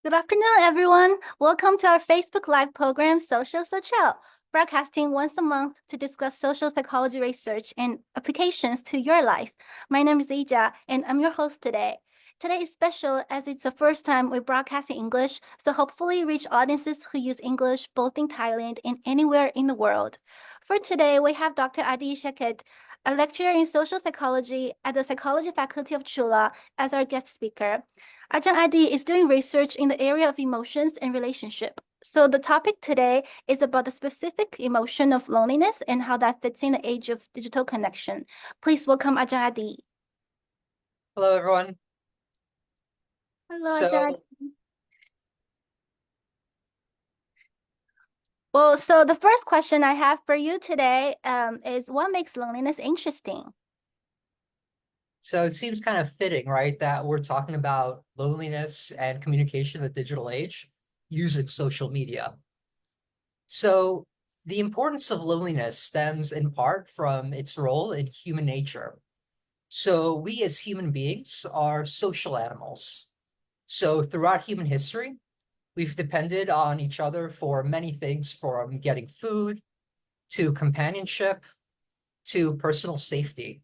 Good afternoon, everyone. Welcome to our Facebook Live program, Social Social, broadcasting once a month to discuss social psychology research and applications to your life. My name is Ija, and I'm your host today. Today is special as it's the first time we broadcast in English, so hopefully reach audiences who use English both in Thailand and anywhere in the world. For today, we have Dr. Adi Shaket, a lecturer in social psychology at the Psychology Faculty of Chula, as our guest speaker. Ajahn Adi is doing research in the area of emotions and relationship. So the topic today is about the specific emotion of loneliness and how that fits in the age of digital connection. Please welcome Ajahn Adi. Hello, everyone. Hello, Ajahn Adi. Well, so the first question I have for you today is what makes loneliness interesting? So it seems kind of fitting, right, that we're talking about loneliness and communication in the digital age using social media. So the importance of loneliness stems in part from its role in human nature. So we as human beings are social animals. So throughout human history, we've depended on each other for many things, from getting food to companionship to personal safety.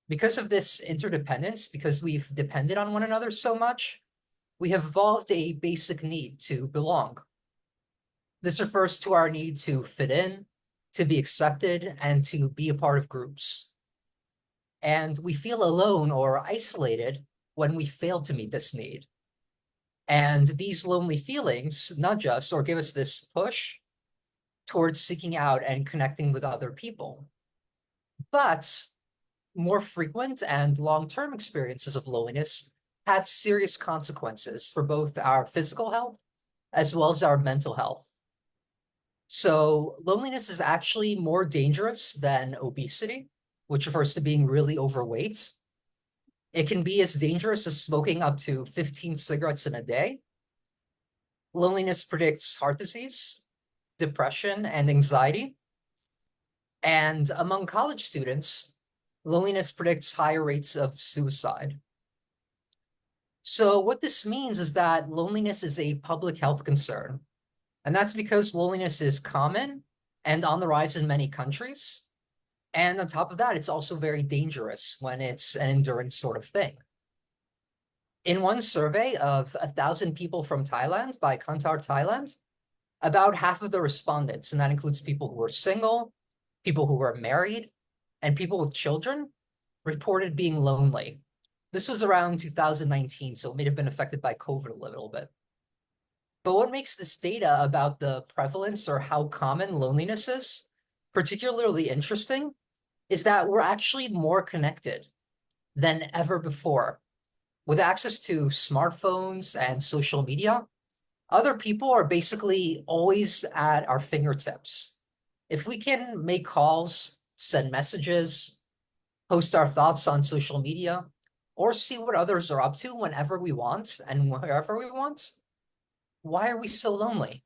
Because of this interdependence, because we've depended on one another so much, we have evolved a basic need to belong. This refers to our need to fit in, to be accepted, and to be a part of groups. And we feel alone or isolated when we fail to meet this need. And these lonely feelings nudge us or give us this push towards seeking out and connecting with other people. But more frequent and long-term experiences of loneliness have serious consequences for both our physical health as well as our mental health. So loneliness is actually more dangerous than obesity, which refers to being really overweight. It can be as dangerous as smoking up to 15 cigarettes in a day. Loneliness predicts heart disease, depression, and anxiety. And among college students, loneliness predicts higher rates of suicide. So what this means is that loneliness is a public health concern. And that's because loneliness is common and on the rise in many countries. And on top of that, it's also very dangerous when it's an enduring sort of thing. In one survey of 1,000 people from Thailand by Kantar Thailand, about half of the respondents, and that includes people who were single, people who were married, and people with children, reported being lonely. This was around 2019, so it may have been affected by COVID a little bit. But what makes this data about the prevalence or how common loneliness is particularly interesting is that we're actually more connected than ever before. With access to smartphones and social media, other people are basically always at our fingertips. If we can make calls, send messages, post our thoughts on social media, or see what others are up to whenever we want and wherever we want, why are we so lonely?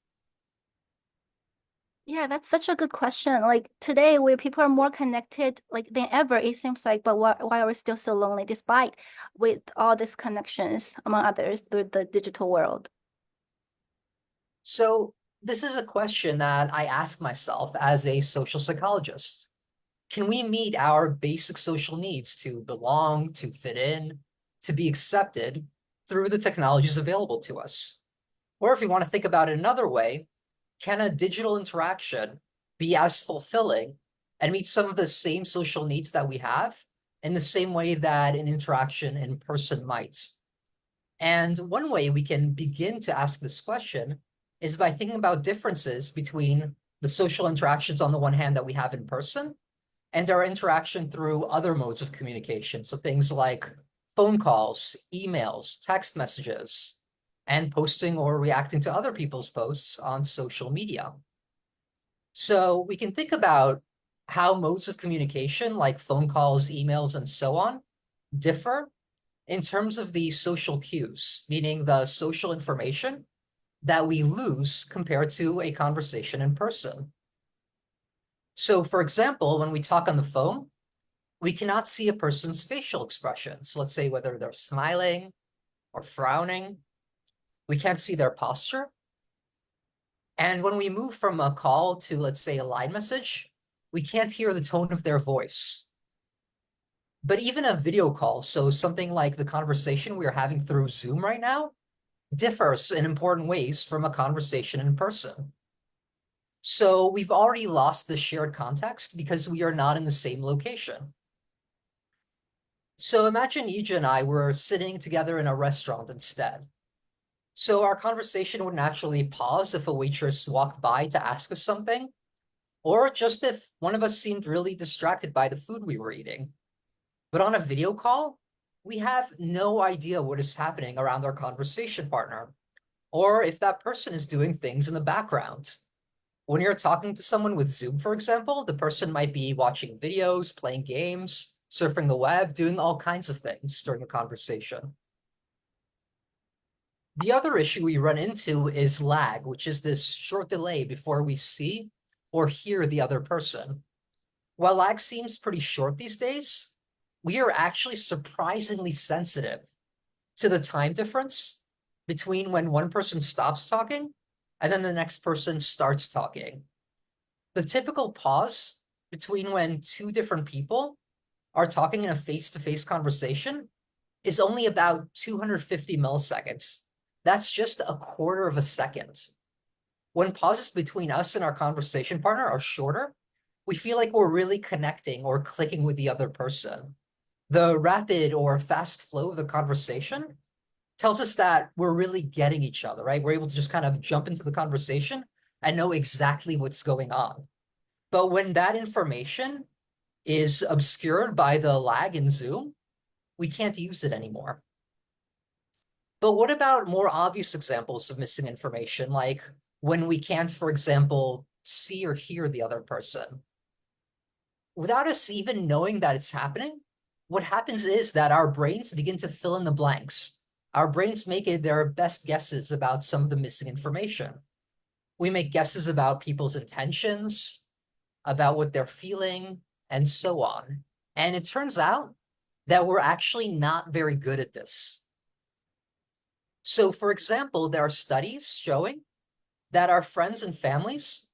Yeah, that's such a good question. Like today, where people are more connected like than ever, it seems like, but why are we still so lonely despite with all these connections among others through the digital world? So this is a question that I ask myself as a social psychologist. Can we meet our basic social needs to belong, to fit in, to be accepted through the technologies available to us? Or if you want to think about it another way, can a digital interaction be as fulfilling and meet some of the same social needs that we have in the same way that an interaction in person might? And one way we can begin to ask this question is by thinking about differences between the social interactions on the one hand that we have in person and our interaction through other modes of communication. So things like phone calls, emails, text messages, and posting or reacting to other people's posts on social media. So we can think about how modes of communication like phone calls, emails, and so on differ in terms of the social cues, meaning the social information that we lose compared to a conversation in person. So for example, when we talk on the phone, we cannot see a person's facial expressions. Let's say whether they're smiling or frowning. We can't see their posture. And when we move from a call to, let's say, a line message, we can't hear the tone of their voice. But even a video call, so something like the conversation we are having through Zoom right now, differs in important ways from a conversation in person. So we've already lost the shared context because we are not in the same location. So imagine Ija and I were sitting together in a restaurant instead. So our conversation would naturally pause if a waitress walked by to ask us something, or just if one of us seemed really distracted by the food we were eating. But on a video call, we have no idea what is happening around our conversation partner, or if that person is doing things in the background. When you're talking to someone with Zoom, for example, the person might be watching videos, playing games, surfing the web, doing all kinds of things during a conversation. The other issue we run into is lag, which is this short delay before we see or hear the other person. While lag seems pretty short these days, we are actually surprisingly sensitive to the time difference between when one person stops talking and then the next person starts talking. The typical pause between when two different people are talking in a face-to-face conversation is only about 250 milliseconds. That's just a quarter of a second. When pauses between us and our conversation partner are shorter, we feel like we're really connecting or clicking with the other person. The rapid or fast flow of the conversation tells us that we're really getting each other, right? We're able to just kind of jump into the conversation and know exactly what's going on. But when that information is obscured by the lag in Zoom, we can't use it anymore. But what about more obvious examples of missing information, like when we can't, for example, see or hear the other person? Without us even knowing that it's happening, what happens is that our brains begin to fill in the blanks. Our brains make it their best guesses about some of the missing information. We make guesses about people's intentions, about what they're feeling, and so on. And it turns out that we're actually not very good at this. So, for example, there are studies showing that our friends and families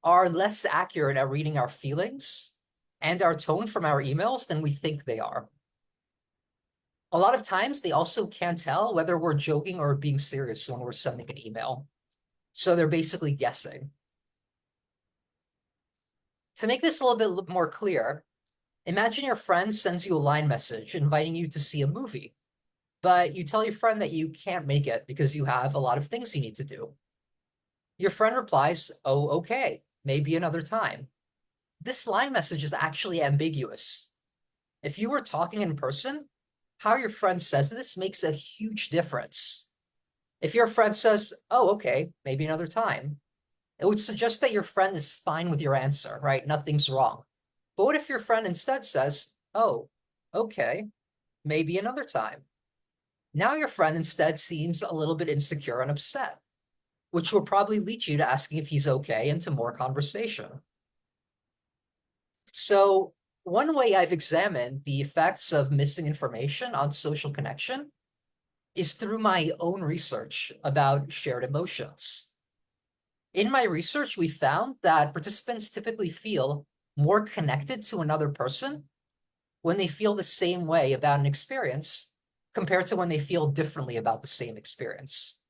are less accurate at reading our feelings and our tone from our emails than we think they are. A lot of times, they also can't tell whether we're joking or being serious when we're sending an email. So they're basically guessing. To make this a little bit more clear, imagine your friend sends you a line message inviting you to see a movie, but you tell your friend that you can't make it because you have a lot of things you need to do. Your friend replies, "Oh, okay, maybe another time." This line message is actually ambiguous. If you were talking in person, how your friend says this makes a huge difference. If your friend says, "Oh, okay, maybe another time," it would suggest that your friend is fine with your answer, right? Nothing's wrong. But what if your friend instead says, "Oh, okay, maybe another time"? Now your friend instead seems a little bit insecure and upset, which will probably lead you to asking if he's okay and to more conversation. So one way I've examined the effects of missing information on social connection is through my own research about shared emotions. In my research, we found that participants typically feel more connected to another person when they feel the same way about an experience compared to when they feel differently about the same experience.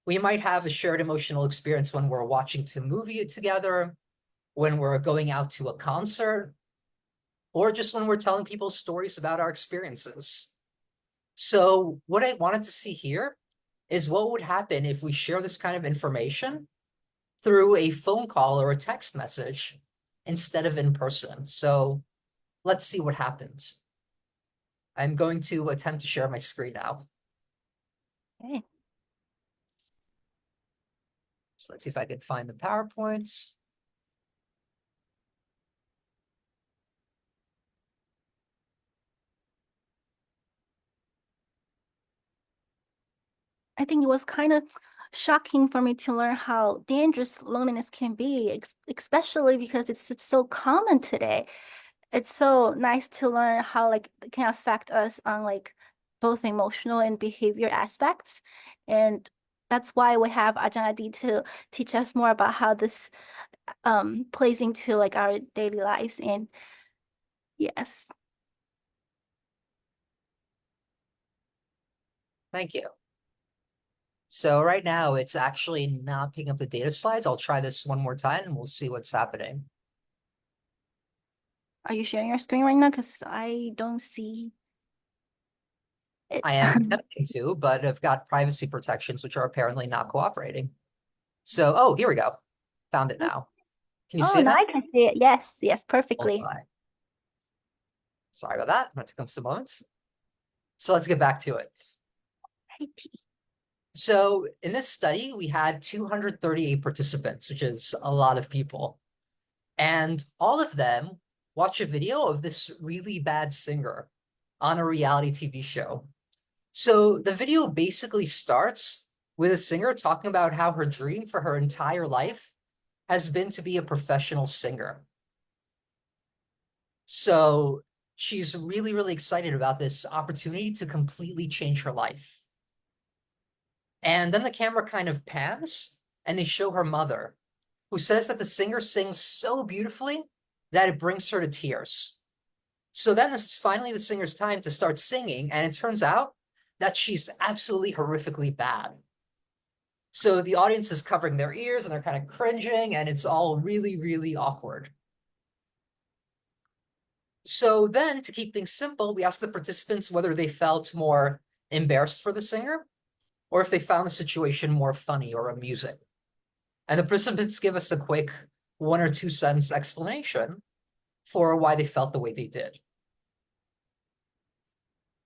We might have a shared emotional experience when we're watching a movie together, when we're going out to a concert, or just when we're telling people stories about our experiences. So what I wanted to see here is what would happen if we share this kind of information through a phone call or a text message instead of in person. So let's see what happens. I'm going to attempt to share my screen now. Okay. So let's see if I can find the PowerPoints. I think it was kind of shocking for me to learn how dangerous loneliness can be, especially because it's so common today. It's so nice to learn how like it can affect us on like both emotional and behavior aspects. And that's why we have Ajahn to teach us more about how this plays into like our daily lives. And yes. Thank you. So right now it's actually not picking up the data slides. I'll try this one more time and we'll see what's happening. Are you sharing your screen right now? Because I don't see it. I am attempting to, but I've got privacy protections, which are apparently not cooperating. So, oh, here we go. Found it now. Can you see Oh, it now now? I can see it. Yes, yes, Oh, perfectly. fine. Sorry about that. That took some moments. So let's get back to it. So in this study, we had 238 participants, which is a lot of people. And all of them watch a video of this really bad singer on a reality TV show. So the video basically starts with a singer talking about how her dream for her entire life has been to be a professional singer. So she's really, really excited about this opportunity to completely change her life. And then the camera kind of pans and they show her mother, who says that the singer sings so beautifully that it brings her to tears. So then this is finally the singer's time to start singing, and it turns out that she's absolutely horrifically bad. So the audience is covering their ears and they're kind of cringing, and it's all really, really awkward. So then, to keep things simple, we asked the participants whether they felt more embarrassed for the singer or if they found the situation more funny or amusing. And the participants give us a quick 1 or 2 sentence explanation for why they felt the way they did.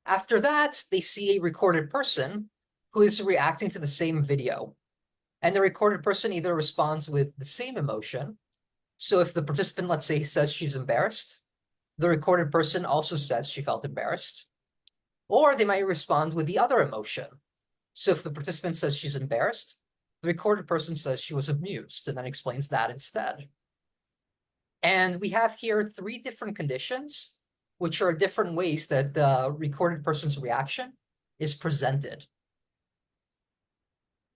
After that, they see a recorded person who is reacting to the same video. And the recorded person either responds with the same emotion. So if the participant, let's say, says she's embarrassed, the recorded person also says she felt embarrassed. Or they might respond with the other emotion. So if the participant says she's embarrassed, the recorded person says she was amused and then explains that instead. And we have here 3 different conditions, which are different ways that the recorded person's reaction is presented.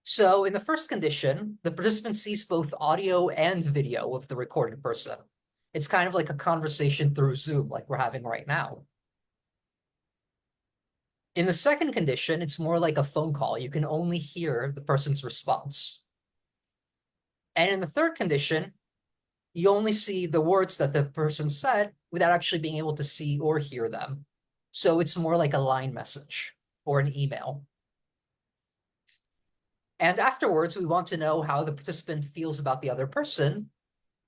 So in the first condition, the participant sees both audio and video of the recorded person. It's kind of like a conversation through Zoom, like we're having right now. In the second condition, it's more like a phone call. You can only hear the person's response. And in the third condition, you only see the words that the person said without actually being able to see or hear them. So it's more like a line message or an email. And afterwards, we want to know how the participant feels about the other person.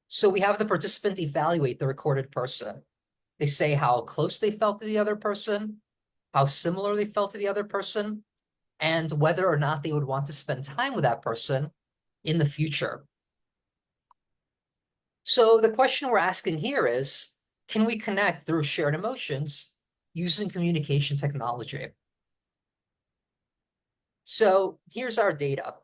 So we have the participant evaluate the recorded person. They say how close they felt to the other person, how similar they felt to the other person, and whether or not they would want to spend time with that person in the future. So the question we're asking here is, can we connect through shared emotions using communication technology? So here's our data.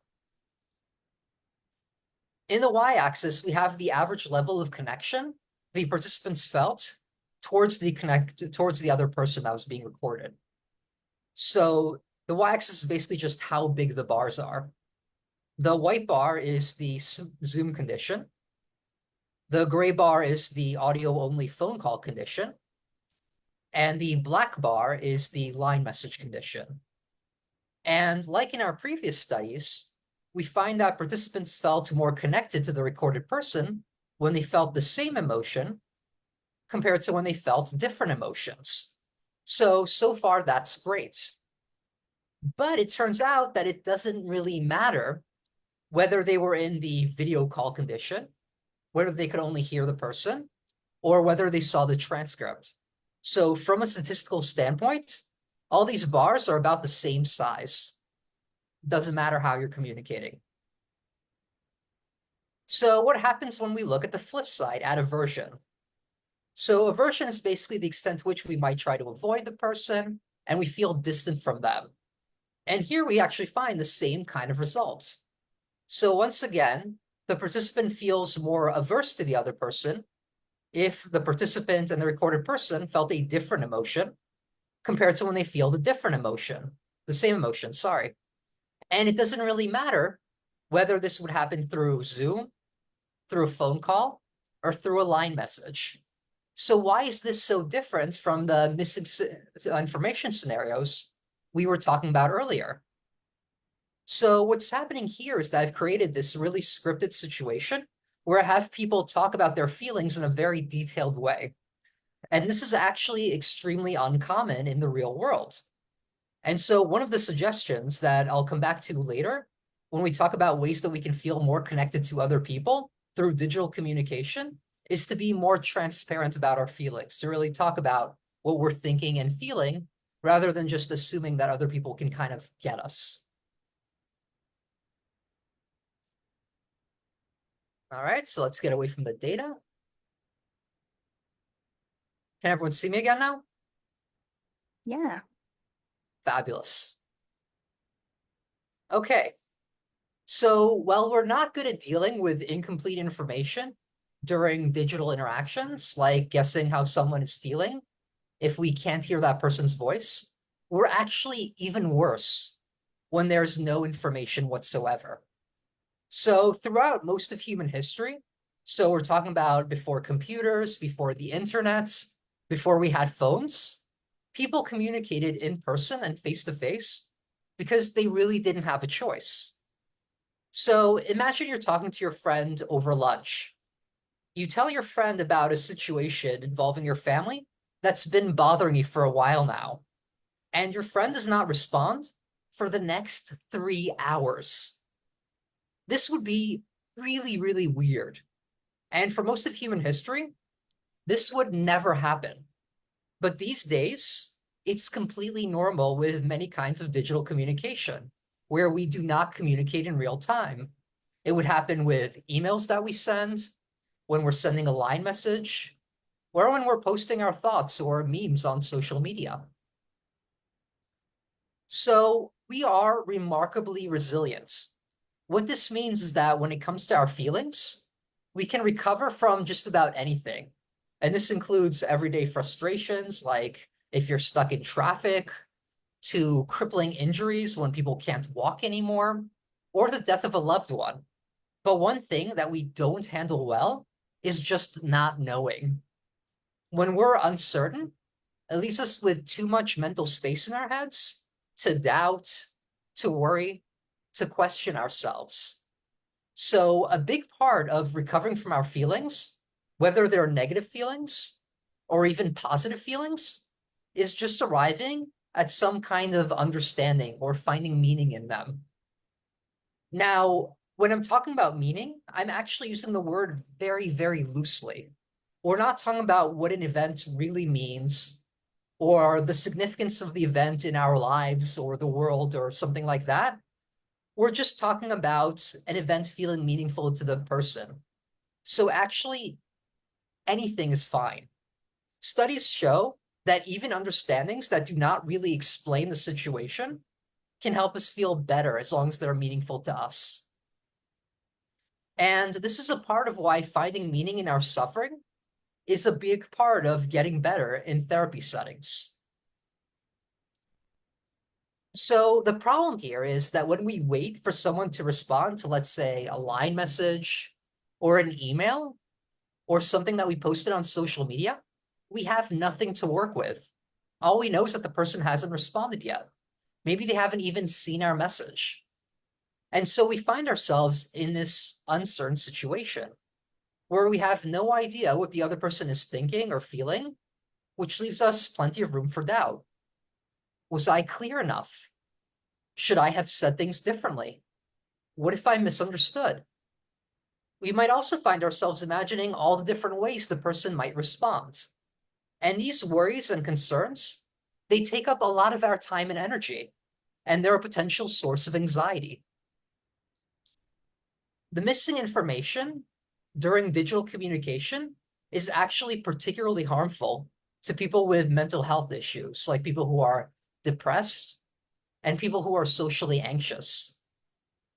In the y-axis, we have the average level of connection the participants felt towards the other person that was being recorded. So the y-axis is basically just how big the bars are. The white bar is the Zoom condition. The gray bar is the audio-only phone call condition. And the black bar is the line message condition. And like in our previous studies, we find that participants felt more connected to the recorded person when they felt the same emotion compared to when they felt different emotions. So far, that's great. But it turns out that it doesn't really matter whether they were in the video call condition, whether they could only hear the person, or whether they saw the transcript. So from a statistical standpoint, all these bars are about the same size. Doesn't matter how you're communicating. So what happens when we look at the flip side, at aversion? So aversion is basically the extent to which we might try to avoid the person and we feel distant from them. And here we actually find the same kind of results. So once again, the participant feels more averse to the other person if the participant and the recorded person felt a different emotion compared to when they feel the different emotion, the same emotion, sorry. And it doesn't really matter whether this would happen through Zoom, through a phone call, or through a line message. So why is this so different from the missing information scenarios we were talking about earlier? So what's happening here is that I've created this really scripted situation where I have people talk about their feelings in a very detailed way. And this is actually extremely uncommon in the real world. And so one of the suggestions that I'll come back to later, when we talk about ways that we can feel more connected to other people through digital communication, is to be more transparent about our feelings, to really talk about what we're thinking and feeling, rather than just assuming that other people can kind of get us. All right, so let's get away from the data. Can everyone see me again now? Yeah. Fabulous. Okay, so while we're not good at dealing with incomplete information during digital interactions, like guessing how someone is feeling, if we can't hear that person's voice, we're actually even worse when there's no information whatsoever. So throughout most of human history, so we're talking about before computers, before the internet, before we had phones, people communicated in person and face to face because they really didn't have a choice. So imagine you're talking to your friend over lunch. You tell your friend about a situation involving your family that's been bothering you for a while now, and your friend does not respond for the next 3 hours. This would be really, really weird. And for most of human history, this would never happen. But these days, it's completely normal with many kinds of digital communication where we do not communicate in real time. It would happen with emails that we send, when we're sending a line message, or when we're posting our thoughts or memes on social media. So we are remarkably resilient. What this means is that when it comes to our feelings, we can recover from just about anything. And this includes everyday frustrations, like if you're stuck in traffic, to crippling injuries when people can't walk anymore, or the death of a loved one. But one thing that we don't handle well is just not knowing. When we're uncertain, it leaves us with too much mental space in our heads to doubt, to worry, to question ourselves. So a big part of recovering from our feelings, whether they're negative feelings or even positive feelings, is just arriving at some kind of understanding or finding meaning in them. Now, when I'm talking about meaning, I'm actually using the word very, very loosely. We're not talking about what an event really means or the significance of the event in our lives or the world or something like that. We're just talking about an event feeling meaningful to the person. So actually, anything is fine. Studies show that even understandings that do not really explain the situation can help us feel better as long as they're meaningful to us. And this is a part of why finding meaning in our suffering is a big part of getting better in therapy settings. So the problem here is that when we wait for someone to respond to, let's say, a line message or an email or something that we posted on social media, we have nothing to work with. All we know is that the person hasn't responded yet. Maybe they haven't even seen our message. And so we find ourselves in this uncertain situation where we have no idea what the other person is thinking or feeling, which leaves us plenty of room for doubt. Was I clear enough? Should I have said things differently? What if I misunderstood? We might also find ourselves imagining all the different ways the person might respond. And these worries and concerns, they take up a lot of our time and energy, and they're a potential source of anxiety. The missing information during digital communication is actually particularly harmful to people with mental health issues, like people who are depressed and people who are socially anxious.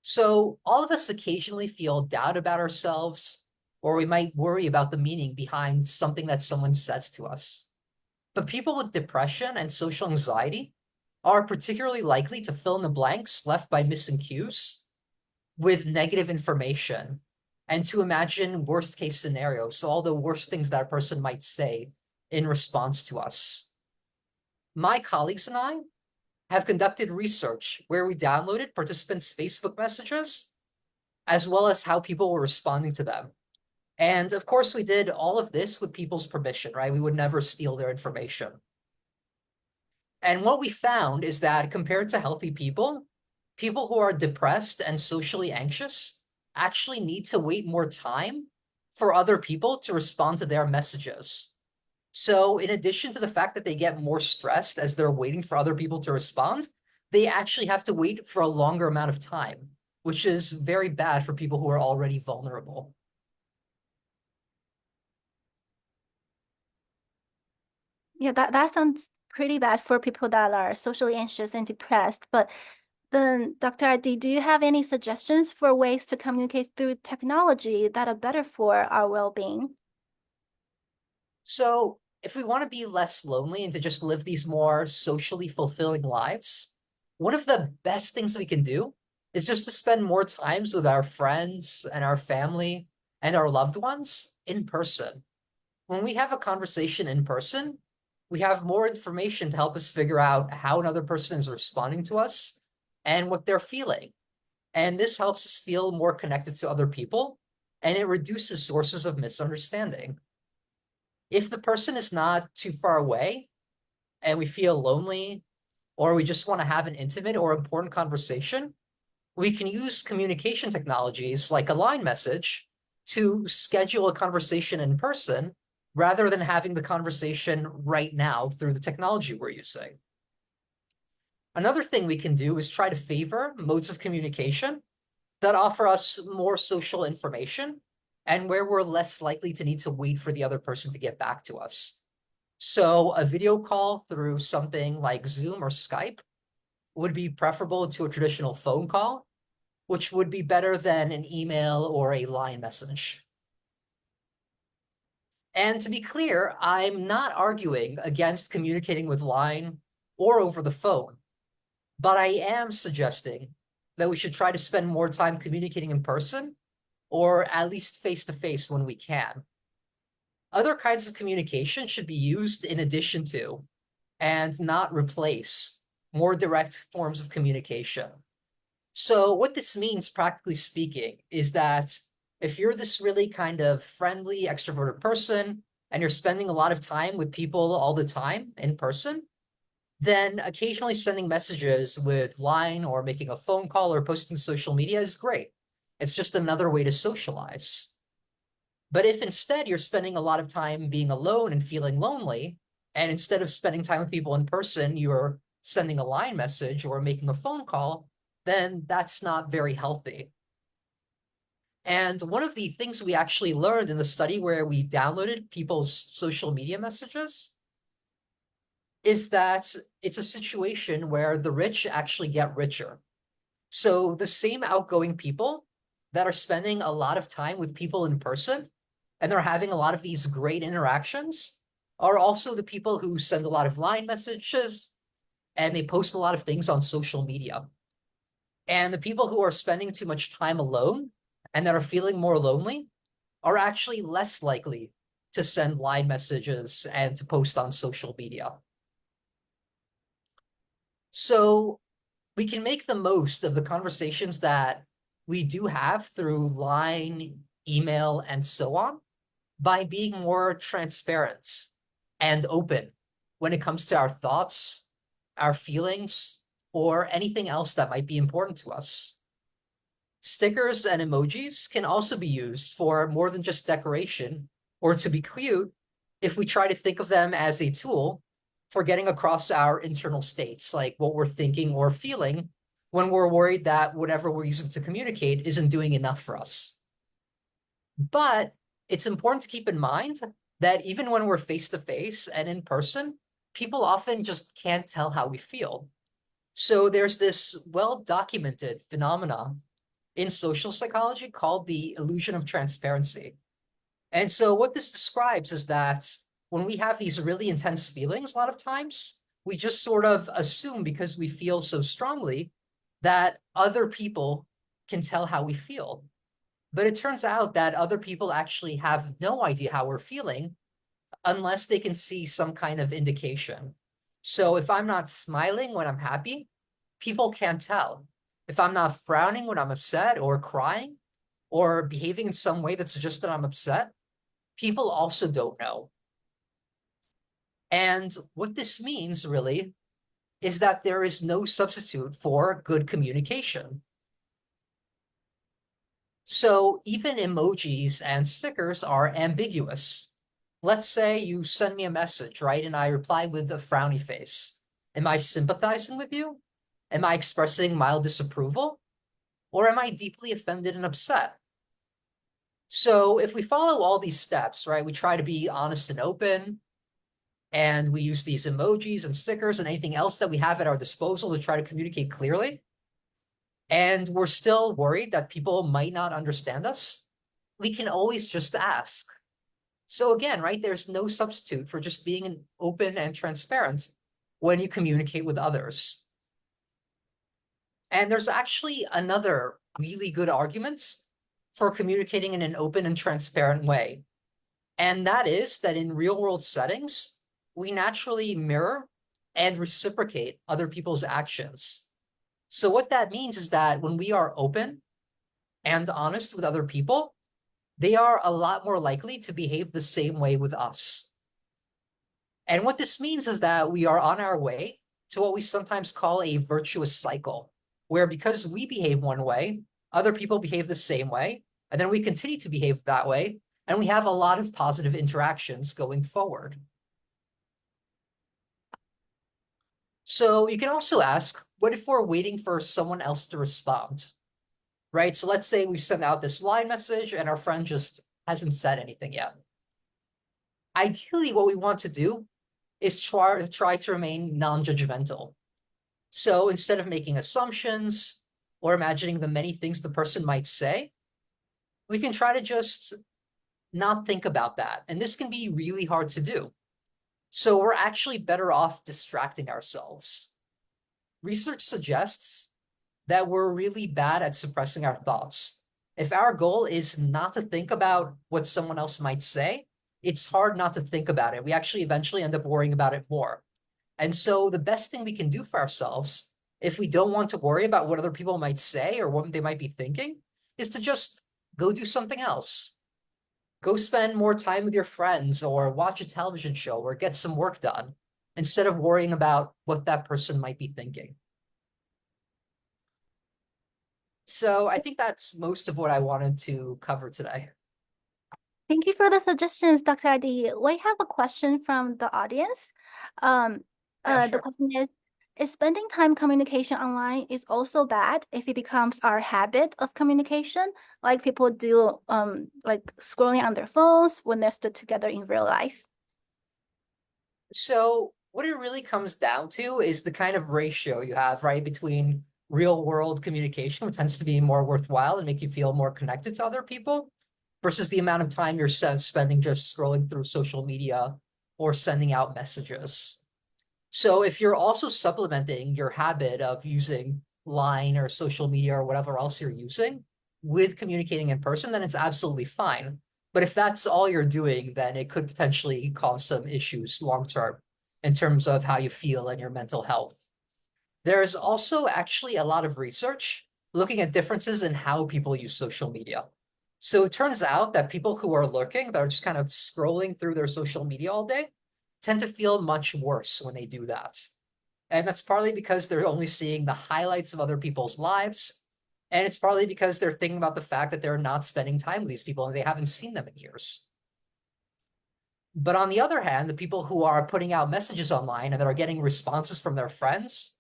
So all of us occasionally feel doubt about ourselves, or we might worry about the meaning behind something that someone says to us. But people with depression and social anxiety, are particularly likely to fill in the blanks left by missing cues with negative information and to imagine worst case scenarios. So all the worst things that a person might say in response to us. My colleagues and I have conducted research where we downloaded participants' Facebook messages, as well as how people were responding to them. And of course, we did all of this with people's permission, right? We would never steal their information. And what we found is that compared to healthy people, people who are depressed and socially anxious actually need to wait more time for other people to respond to their messages. So in addition to the fact that they get more stressed as they're waiting for other people to respond, they actually have to wait for a longer amount of time, which is very bad for people who are already vulnerable. Yeah, that sounds pretty bad for people that are socially anxious and depressed. But then, Dr. Adi, do you have any suggestions for ways to communicate through technology that are better for our well-being? So if we want to be less lonely and to just live these more socially fulfilling lives, one of the best things we can do is just to spend more times with our friends and our family and our loved ones in person. When we have a conversation in person, we have more information to help us figure out how another person is responding to us and what they're feeling. And this helps us feel more connected to other people, and it reduces sources of misunderstanding. If the person is not too far away and we feel lonely, or we just want to have an intimate or important conversation, we can use communication technologies like a line message to schedule a conversation in person rather than having the conversation right now through the technology we're using. Another thing we can do is try to favor modes of communication that offer us more social information and where we're less likely to need to wait for the other person to get back to us. So a video call through something like Zoom or Skype would be preferable to a traditional phone call, which would be better than an email or a line message. And to be clear, I'm not arguing against communicating with line or over the phone, but I am suggesting that we should try to spend more time communicating in person or at least face-to-face when we can. Other kinds of communication should be used in addition to, and not replace, more direct forms of communication. So what this means, practically speaking, is that if you're this really kind of friendly, extroverted person, and you're spending a lot of time with people all the time in person, then occasionally sending messages with Line or making a phone call or posting social media is great. It's just another way to socialize. But if instead you're spending a lot of time being alone and feeling lonely, and instead of spending time with people in person, you're sending a line message or making a phone call, then that's not very healthy. And one of the things we actually learned in the study where we downloaded people's social media messages is that it's a situation where the rich actually get richer. So the same outgoing people that are spending a lot of time with people in person and they're having a lot of these great interactions are also the people who send a lot of line messages and they post a lot of things on social media. And the people who are spending too much time alone and that are feeling more lonely are actually less likely to send line messages and to post on social media. So we can make the most of the conversations that we do have through line, email, and so on by being more transparent and open when it comes to our thoughts, our feelings, or anything else that might be important to us. Stickers and emojis can also be used for more than just decoration or to be cute if we try to think of them as a tool for getting across our internal states, like what we're thinking or feeling when we're worried that whatever we're using to communicate isn't doing enough for us. But it's important to keep in mind that even when we're face to face and in person, people often just can't tell how we feel. So there's this well-documented phenomena in social psychology called the illusion of transparency. And so what this describes is that when we have these really intense feelings, a lot of times, we just sort of assume because we feel so strongly that other people can tell how we feel. But it turns out that other people actually have no idea how we're feeling unless they can see some kind of indication. So if I'm not smiling when I'm happy, people can't tell. If I'm not frowning when I'm upset or crying or behaving in some way that suggests that I'm upset, people also don't know. And what this means really is that there is no substitute for good communication. So even emojis and stickers are ambiguous. Let's say you send me a message, right? And I reply with a frowny face. Am I sympathizing with you? Am I expressing mild disapproval? Or am I deeply offended and upset? So if we follow all these steps, right, we try to be honest and open, and we use these emojis and stickers and anything else that we have at our disposal to try to communicate clearly, and we're still worried that people might not understand us, we can always just ask. So again, right, there's no substitute for just being open and transparent when you communicate with others. And there's actually another really good argument for communicating in an open and transparent way. And that is that in real world settings, we naturally mirror and reciprocate other people's actions. So what that means is that when we are open and honest with other people, they are a lot more likely to behave the same way with us. And what this means is that we are on our way to what we sometimes call a virtuous cycle, where because we behave one way, other people behave the same way, and then we continue to behave that way, and we have a lot of positive interactions going forward. So you can also ask, what if we're waiting for someone else to respond, right? So let's say we send out this line message and our friend just hasn't said anything yet. Ideally, what we want to do is try to remain non-judgmental. So instead of making assumptions or imagining the many things the person might say, we can try to just not think about that. And this can be really hard to do. So we're actually better off distracting ourselves. Research suggests that we're really bad at suppressing our thoughts. If our goal is not to think about what someone else might say, it's hard not to think about it. We actually eventually end up worrying about it more. And so the best thing we can do for ourselves, if we don't want to worry about what other people might say or what they might be thinking, is to just go do something else. Go spend more time with your friends or watch a television show or get some work done instead of worrying about what that person might be thinking. So I think that's most of what I wanted to cover today. Thank you for the suggestions, Dr. Adi. We have a question from the audience. The Sure. question is spending time communication online is also bad if it becomes our habit of communication, like people do, like scrolling on their phones when they're stood together in real life? So what it really comes down to is the kind of ratio you have, right, between real world communication, which tends to be more worthwhile and make you feel more connected to other people, versus the amount of time you're spending just scrolling through social media or sending out messages. So if you're also supplementing your habit of using Line or social media or whatever else you're using with communicating in person, then it's absolutely fine. But if that's all you're doing, then it could potentially cause some issues long term in terms of how you feel and your mental health. There's also actually a lot of research looking at differences in how people use social media. So it turns out that people who are lurking, that are just kind of scrolling through their social media all day, tend to feel much worse when they do that. And that's partly because they're only seeing the highlights of other people's lives. And it's partly because they're thinking about the fact that they're not spending time with these people and they haven't seen them in years. But on the other hand, the people who are putting out messages online and that are getting responses from their friends,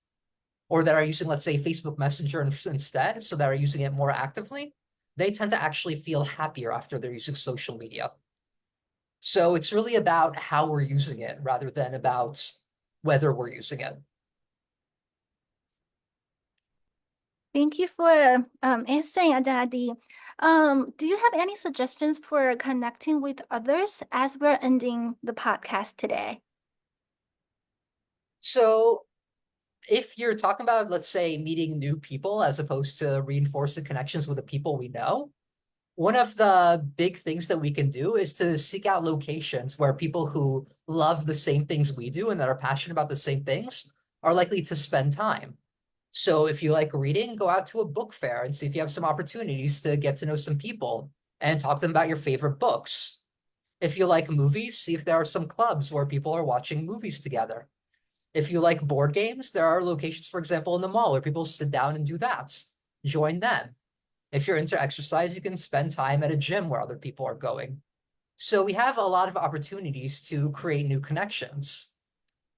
or that are using, let's say, Facebook Messenger instead, so that are using it more actively, they tend to actually feel happier after they're using social media. So it's really about how we're using it rather than about whether we're using it. Thank you for answering, Adi. Do you have any suggestions for connecting with others as we're ending the podcast today? So if you're talking about, let's say, meeting new people as opposed to reinforcing connections with the people we know, one of the big things that we can do is to seek out locations where people who love the same things we do and that are passionate about the same things are likely to spend time. So if you like reading, go out to a book fair and see if you have some opportunities to get to know some people and talk to them about your favorite books. If you like movies, see if there are some clubs where people are watching movies together. If you like board games, there are locations, for example, in the mall where people sit down and do that. Join them. If you're into exercise, you can spend time at a gym where other people are going. So we have a lot of opportunities to create new connections.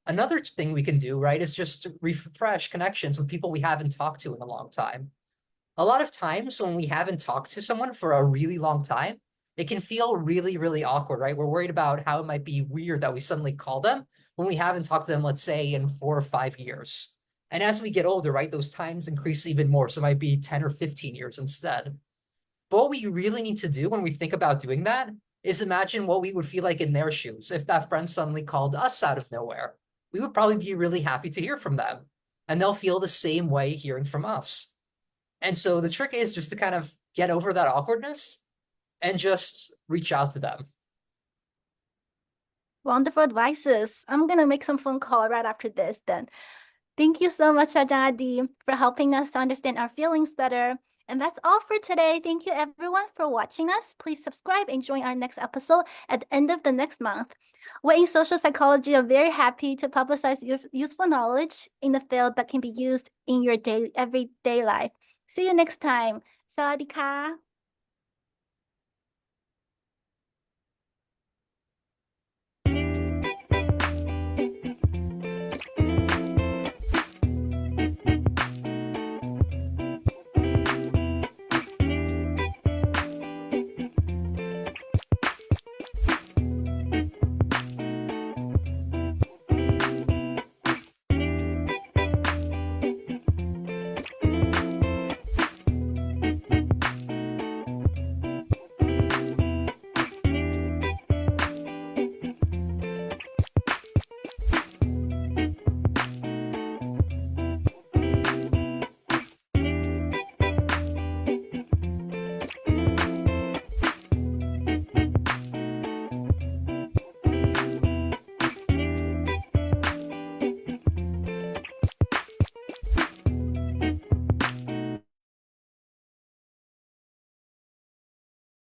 Another thing we can do, right, is just refresh connections with people we haven't talked to in a long time. A lot of times when we haven't talked to someone for a really long time, it can feel really, really awkward, right? We're worried about how it might be weird that we suddenly call them when we haven't talked to them, let's say, in 4 or 5 years. And as we get older, right, those times increase even more. So it might be 10 or 15 years instead. But what we really need to do when we think about doing that is imagine what we would feel like in their shoes if that friend suddenly called us out of nowhere. We would probably be really happy to hear from them. And they'll feel the same way hearing from us. And so the trick is just to kind of get over that awkwardness and just reach out to them. Wonderful advices. I'm gonna make some phone call right after this then. Thank you so much, Ajadi, for helping us to understand our feelings better. And that's all for today. Thank you everyone for watching us. Please subscribe and join our next episode at the end of the next month. We in social psychology are very happy to publicize useful knowledge in the field that can be used in your everyday life. See you next time. Sawadee ka.